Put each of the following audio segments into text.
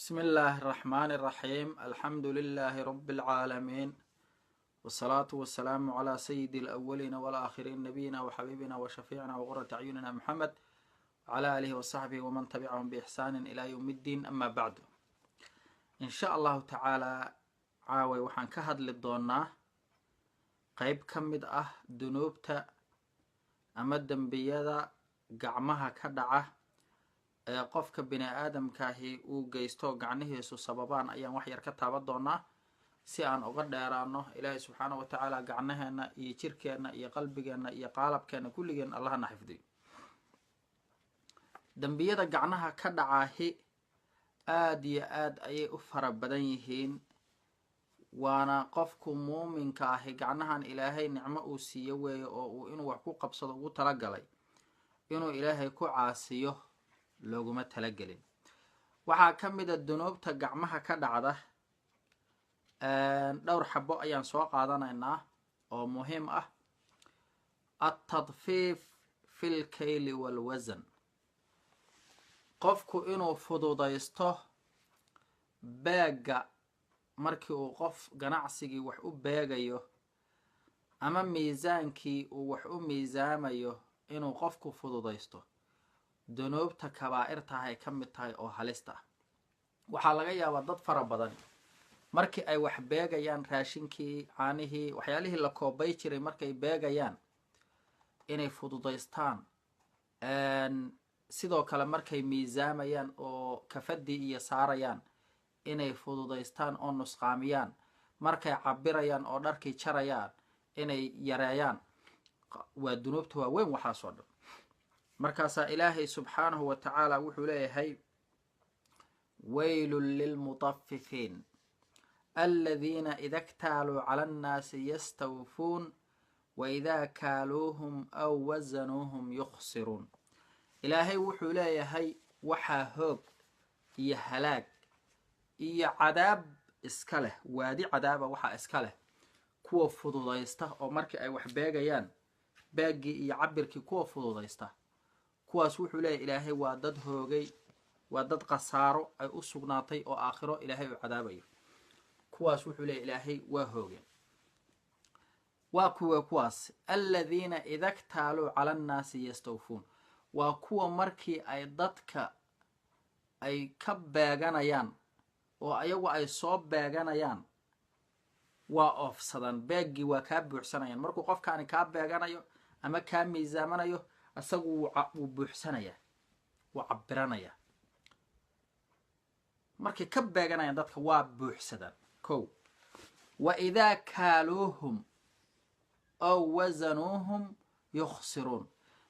بسم الله الرحمن الرحيم الحمد لله رب العالمين والصلاة والسلام على سيد الأولين والآخرين نبينا وحبيبنا وشفيعنا وقرة أعيننا محمد وعلى آله وصحبه ومن تبعهم بإحسان إلى يوم الدين أما بعد إن شاء الله تعالى عاوي وحان كهد للدونا قيب كمد دنوبتا أما الدنبيادة قعمها كدعة qofka bini aadamkaahi uu geysto gacnihiisu sababaan ayaan wax yar ka taaban doonaa si aan uga dheeraano ilaahay subxaana wa tacaala gacnaheena iyo jirkeenna iyo qalbigeenna iyo qaalabkeenna kulligeen allahna xifdiyo dembiyada gacnaha ka dhacaahi aada iyo aada ayay u fara badan yihiin waana qofku muuminka ahi gacnahan ilaahay nicmo uu siiyo weeye oo uu inuu wax ku qabsado ugu talagalay inuu ilaahay ku caasiyo looguma talagelin waxaa ka mid a dunuubta gacmaha ka dhacda dhowr xabo ayaan soo qaadanaynaa oo muhiim ah altadfiif fi lkayli walwasan qofku inuu fududaysto beega markii uu qof ganacsigii wax u beegayo ama miisaankii uu wax u miisaamayo inuu qofku fududaysto dunuubta kabaa'irtaah ay ka mid tahay oo halista ah waxaa laga yaabaa dad fara badan markii ay wax beegayaan raashinkii caanihii waxyaalihii la koobay jiray markay beegayaan inay fududaystaan sidoo kale markay miisaamayaan oo kafadii iyo saarayaan inay fududaystaan oo nusqaamiyaan markay cabirayaan oo dharkii jarayaan inay yareeyaan waa dunuubta waaweyn waxaasoo dhan markaasaa ilaahay subxaanahu wa tacaala wuxuu leeyahay waylun lilmutafifiin aladiina ida ktaaluu cala annaasi yastawfuun waidaa kaaluuhum aw wasanuuhum yukhsiruun ilaahay wuxuu leeyahay waxaa hoog iyo halaag iyo cadaab iska leh waadi cadaaba waxaa iska leh kuwa fududaysta oo markii ay wax beegayaan beeggii iyo cabirkii kuwa fududaysta kuwaas wuxuu leeyahy ilaahay waa dad hoogay waa dad khasaaro ay u sugnaatay oo aakhiro ilaahay u cadaabayo kuwaas wuxuu leeyahy ilaahay waa hoogeen waa kuwaas aladiina ida ktaaluu cala annaasi yastawfuun waa kuwa markii ay dadka ay ka beeganayaan oo ayagu ay soo beeganayaan waa oofsadaan beeggii waa kaa buuxsanayaan markuu qofkaani kaa beeganayo ama kaa miisaamanayo isagu wuu buuxsanayaa wuu cabiranayaa markay ka beeganayaan dadka waa buuxsadaan kow wa idaa kaaluuhum aw wasanuuhum yukhsiruun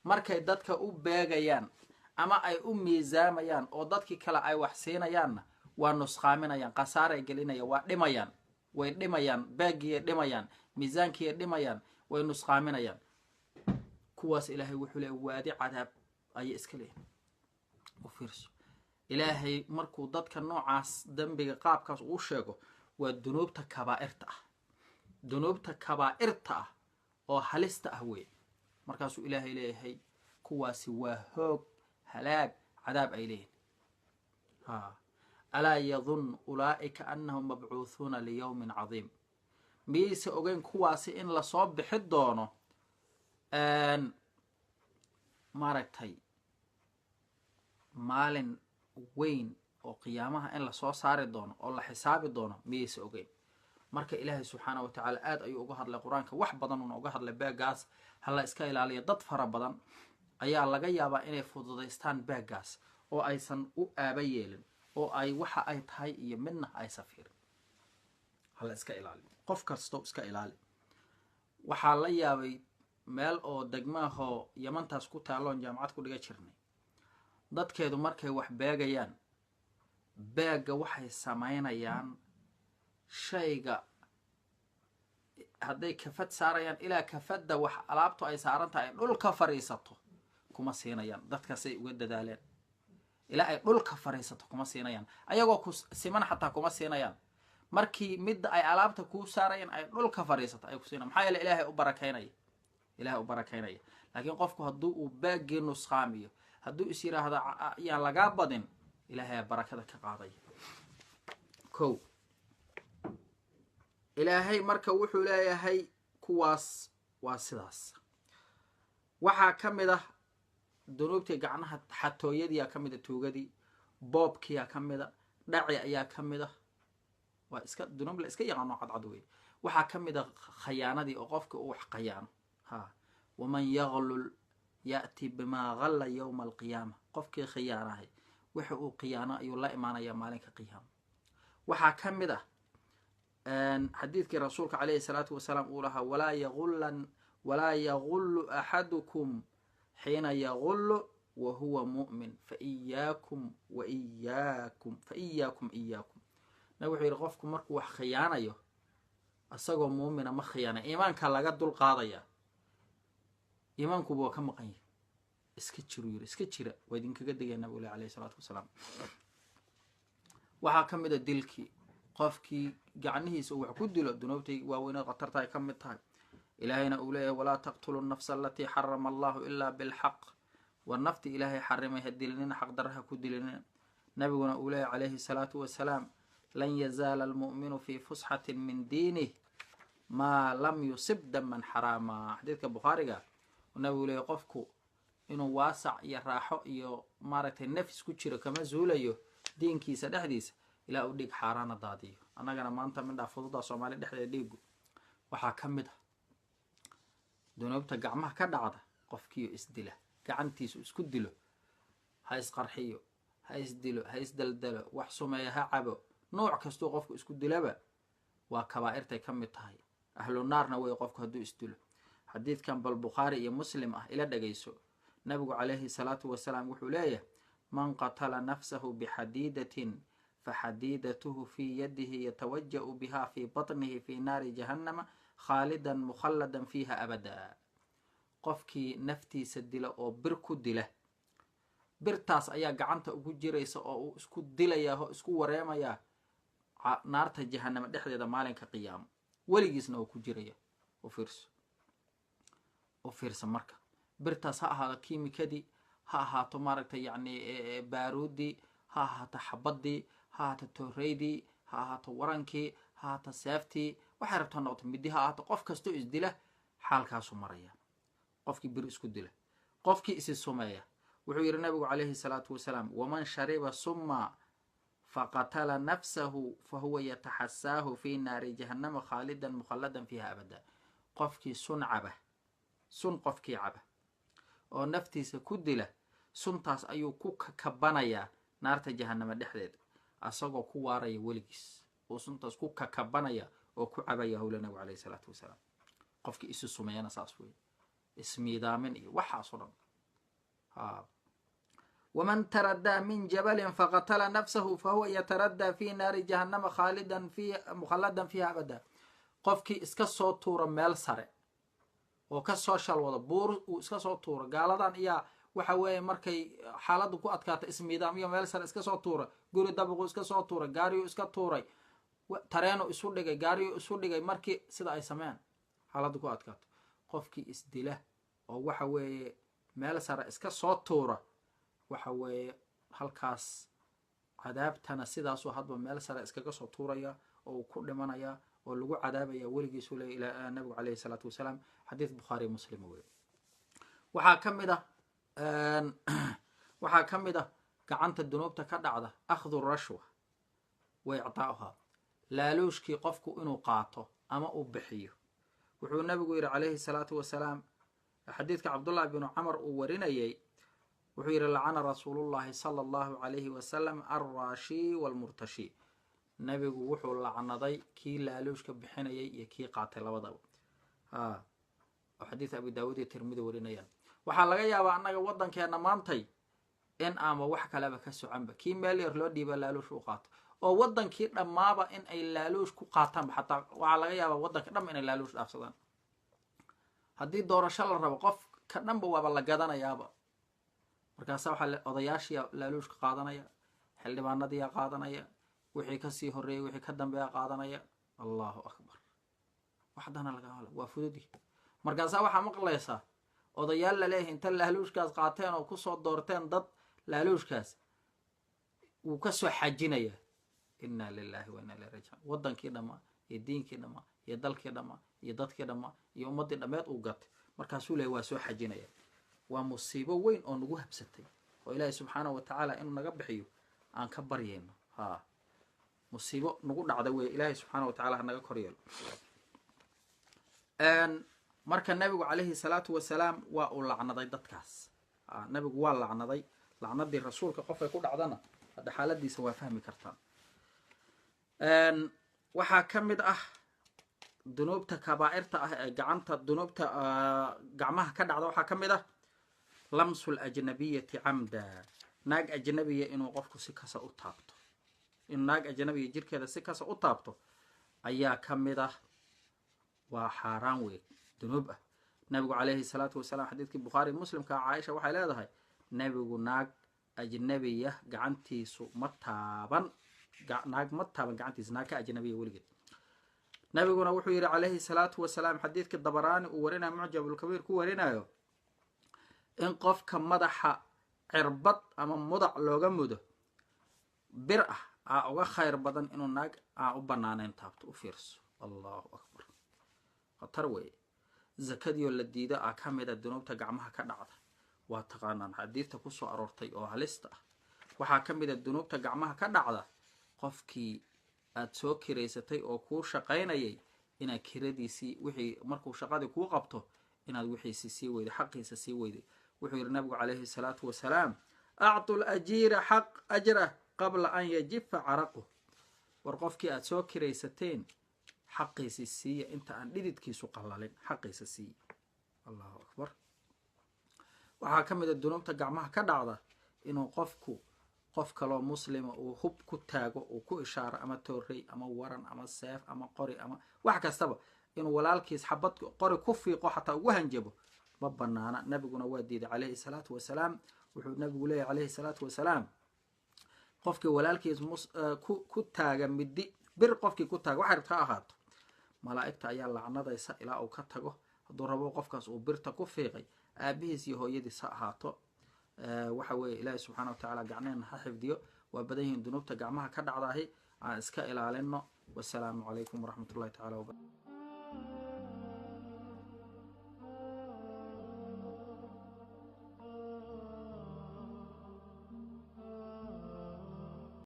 markay dadka u beegayaan ama ay u miisaamayaan oo dadkii kale ay wax siinayaanna waa nusqaaminayaan khasaaray gelinayaan waa dhimayaan way dhimayaan beeggiiyay dhimayaan miisaankiiyay dhimayaan way nusqaaminayaan kuwaas ilaahay wuxuu leeyahy waadi cadaab ayay iska leeyihin u fiirso ilaahay markuu dadka noocaas dembiga qaabkaas uu sheego waa dunuubta kabaa'irta ah dunuubta kabaa'irta ah oo halista ah weeye markaasuu ilaahay leeyahay kuwaasi waa hoog halaag cadaab ay leeyihin alaa yadunnu ulaa'ika annahum mabcuuhuuna liyawmin cadiim miyayse ogeyn kuwaasi in lasoo bixi doono maaragtay maalin weyn oo qiyaamaha in lasoo saari doono oo la xisaabi doono miyayse ogeyn marka ilaahay subxaana wa tacaala aada ayuu uga hadlay qur-aanka wax badan uuna uga hadlay beeggaas hala iska ilaaliya dad fara badan ayaa laga yaabaa inay fududaystaan beeggaas oo aysan u aaba yeelin oo ay waxa ay tahay iyo midna ay safiirin hala iska ilaaliyo qof kastoo iska ilaali waxaa la yaabay meel oo degmaahoo yamantaas ku taalloon jaamacad ku dhiga jirnay dadkeedu markay wax beegayaan beegga waxay samaynayaan shayga hadday kafad saarayaan ilaa kafadda wax alaabtu ay saaran tahay ay dhulka fadhiisato kuma siinayaan dadkaasay uga dadaaleen ilaa ay dhulka fadhiisato kuma siinayaan ayagoo ku siman xataa kuma siinayaan markii midda ay alaabta kuu saarayaan ay dhulka fadhiisato ay ku siinayaan maxaa yeele ilaahay u barakaynaya laakiin qofku hadduu uu beeggii nusqaamiyo hadduu is yidhaahdo yaan lagaa badin ilaahay barakada ka qaaday. kow ilaahay marka wuxuu leeyahay kuwaas waa sidaas. waxaa ka mid ah dunuubtii gacnaha xatooyadii ka mid ah, tuugadii, boobkii ka mid ah, dhaci ayaa ka mid ah. waa iska dunuub la iska yaqaano cadcad wey. waxaa ka mid ah khayaanadii oo qofka uu wax khayaano. waman yaglul ya'ti bimaa galla yowma alqiyaama. qofkii khiyaanahay waxa uu khiyaano ayuu la imaanayaa maalinka qiyaama. waxaa ka mid ah xadiidkii rasuulka calayhi salaatu wasalaam uu lahaa walaa yagullu axadukum xiina yagullu wa huwa mu'min faiyaakum nabig wuxuu yidhi qofku markuu wax khiyaanayo isagoo muumina ma khiyaana. iimaanka laga dul qaadaya, iimaankuba waa ka maqan yahi. iska jiru yiri, iska jira waa idinkaga degaya nabigu leh alayhi salaatu wasalaam. waxaa ka mid a dilkii, qofkii gacnihiisa uu wax ku dilo dunuubtay waaweynad khatarta ay ka mid tahay. ilaahayna uu leeyahay walaa taqtulu nafsa alatii xarama allahu ilaa bilxaq. war nafti ilaahay xarimay ha dilinina, xaq darraha ku dilinina. nabiguna uu leeyahay calayhi salaatu wasalaam lan yazaala almu'minu fii fusxatin min diinih maa lam yusib daman xaraama. xadiidka bukhaariga nabigu leeyahay qofku inuu waasac iyo raaxo iyo maaragtay nafis ku jiro kama zuulayo diinkiisa dhexdiisa ilaa uu dhiig xaaraana daadiyo. annagana maanta midhaa fududa soomaali dhexdeeda dhiigu waxaa ka mid ah dunuubta gacmaha ka dhacda. qofkiiyo isdila, gacantiisu isku dilo, ha isqarxiyo, ha isdilo, ha isdaldalo, wax sumeeya, ha cabo, nooc kastuu qofku isku dilaba waa kabaa'irtay ka mid tahay. ahlu naarna wey qofku hadduu isdilo. xadiidkan bal bukhaari iyo muslim ah ila dhagayso. nabigu calayhi salaatu wasalaam wuxuu leeyahay man qatala nafsahu bixadiidatin faxadiidatuhu fii yadihi yatawaja'u biha fii batnihi fii naari jahannama khaalidan mukhalladan fiiha abada. qofkii naftiisa dila oo bir ku dila, birtaas ayaa gacanta ugu jiraysa oo uu isku dilayaa oo isku wareemayaa naarta jahannama dhexdeeda maalinka qiyaamo, weligiisna oo ku jiraya. u fiirsa marka birtaas ha ahaato kiimikadii, ha ahaato maaragtay yacni baaruudii, ha ahaato xabadii, ha ahaato tooreydii, ha ahaato warankii, ha ahaato seeftii, waxay rabtaa noqoto midi, ha ahaato qof kastoo isdila xaalkaasu maraya. qofkii bir isku dila, qofkii isi sumeeya. wuxuu yidhi nabigu calayhi salaatu wasalaam waman shariba summa faqatala nafsahu fahuwa yataxasaahu fii naari jahannama khaalidan mukhalladan fiiha abada. qofkii sun caba, sun qofkii caba oo naftiisa ku dila, suntaas ayuu ku kakabanayaa naarta jahannama dhexdeeda asagoo ku waaraya weligiis. oo suntaas ku kakabanaya oo ku cabaya howla nabigu calayhi salaatu wasalaam. qofkii isu sumeeyana saas wey, ismiidaamin iyo waxaas oo dhan. waman taradaa min jabalin faqatala nafsahu fahuwa yataraddaa fii naari jahannama mukhalladan fiiha abada. qofkii iska soo tuura meel sare oo kasoo shalwado buur uu iska soo tuura. gaaladan iyaa waxa weeye markay xaaladdu ku adkaata ismiidaam iyo meel sare iska soo tuura, guri dabaqu iska soo tuura, gaariyuu iska tuuray, tareenu isu dhigay, gaariyuu isu dhigay. markii sida ay sameeyaan xaaladdu ku adkaato, qofkii isdila oo waxa weeye meel sare iska soo tuura, waxa weeye halkaas cadaabtana sidaasuu hadba meel sare iskaga soo tuuraya oo uu ku dhimanaya oo lagu cadaabaya weligiisu le ilaa nabigu calayhi salaatu wasalaam. xadiid bukhaari muslim wey. waxaa ka mid ah gacanta dunuubta ka dhacda akhdu rashwa wa ictaa'uhaa. laaluushkii qofku inuu qaato ama uu bixiyo. wuxuu nabigu yidhi calayhi salaatu wasalaam xadiidka cabdullahi binu camar uu warinayay, wuxuu yidhi lacana rasuulullahi sala allahu calayhi wasalam alraashi waalmurtashi. nabigu wuxuu lacnaday kii laaluushka bixinayay iyo kii qaatay labadaba. oo xadiid abi daawud iyo tirmidi warinayaan. waxaa laga yaabaa annaga waddankeena maantay in ama wax kaleba ka soconba kii meel yar loo dhiiba laaluush u qaato, oo waddankii dhammaaba in ay laaluush ku qaataanba. xataa waxaa laga yaabaa waddanka dham inay laaluush dhaafsadaan. haddii doorasho la rabo qof ka dhanba waaba la gadanayaaba. markaasa waxaa odayaashiya laaluushka qaadanaya, xildhibaanadiyaa qaadanaya, wixii kasii horreeyay wixii ka dambeeya qaadanaya. allahu akbar. waxdana laga hadla waa fududi. markaasaa waxaa maqlaysaa odayaal laleeyahay inta laaluushkaas qaateen oo kusoo doorteen dad laaluushkaas وكسو حاجينيا إنا لله وإنا إليه راجعون ودن كدما يدين كدما يدل كدما يدد كدما يومد دمات وقت markaasuu leeyahay waa soo xajinaya waa musiibo weyn oo nagu habsatay oo Ilaahay subhanahu wa ta'ala inuu naga bixiyo aan ka baryayno musiibo nagu dhacday way Ilaahay subhanahu wa ta'ala naga koryeelo marka nabigu calayhi salaatu wasalaam waa uu lacnaday dadkaas nabigu waa lacnaday lacnadii rasuulka qof ay ku dhacdana hada xaaladiisa waa fahmi kartaan waxaa ka mid ah dunuubta kabaa'irta ah ee gacanta dunuubta gacmaha ka dhacda waxaa ka mid ah lamsul ajnabiyati camda naag ajnabiya inuu qofku si kasa u taabto in naag ajnabiya jirkeeda si kasa u taabto ayaa ka mid ah waa xaaraan weyn dunuub ah nabigu calayhi salaatu wasalaam xadiidkii bukhaari muslimka caaisha waxay leedahay nabigu naag ajnabiya gacantiisu ma taaban naag ma taaban gacantiisa naag ka ajnabiya weligeed nabiguna wuxuu yiri calayhi salaatu wasalaam xadiidka dabaraani uu warinayo mucjamul kabiir ku warinayo in qofka madaxa cirbad ama mudac looga mudo bir ah uga khayr badan inuu naag u banaanayn taabto u fiirso allahu akbar khatar weeye zakadiyo la diida ka mid ah dunuubta gacmaha ka dhacda waa taqaanaan xadiidta ku soo aroortay oo halista ah waxaa ka mid ah dunuubta gacmaha ka dhacda qofkii aad soo kireysatay oo kuu shaqaynayay inaad kiradiisii wixii markuu shaqadii kuu qabto inaad wixiisii sii weyday xaqiisa sii weyday wuxuu yiri nabigu calayhi salaatu wasalaam a'tu al-ajira haq ajrah qabla an yajifa araqu war qofkii aad soo kireysateen xaqiisa siiya inta aan dhididkiisu qalalin xaqiisa siiya allahu akbar waxaa ka mid ah dunuubta gacmaha ka dhacda inuu qof kaloo muslima uu hub ku taago uu ku ishaaro ama toorey ama waran ama seef ama qori ama wax kastaba inuu walaalkiis xabad qori ku fiiqo xataa ugu hanjabo ma banaana nabiguna waa diiday calayhi salaatu wasalaam wuxuu nabigu leeyahay calayhi salaatu wasalaam qofkii walaalkiis ku taaga midi bir qofkii ku taaga waxa rabta ahaato malaa'igta ayaa lacnadaysa ilaa uu ka tago hadduu rabo qofkaas uu birta ku fiiqay aabihiis iyo hooyadiis ha ahaato waxa weeye ilaahay subxaanahu wa tacaala gacneen ha xifdiyo waa badan yihiin dunuubta gacmaha ka dhacdahay aan iska ilaalino wassalaamu calaykum waraxmatullahi tacaala wabarakatu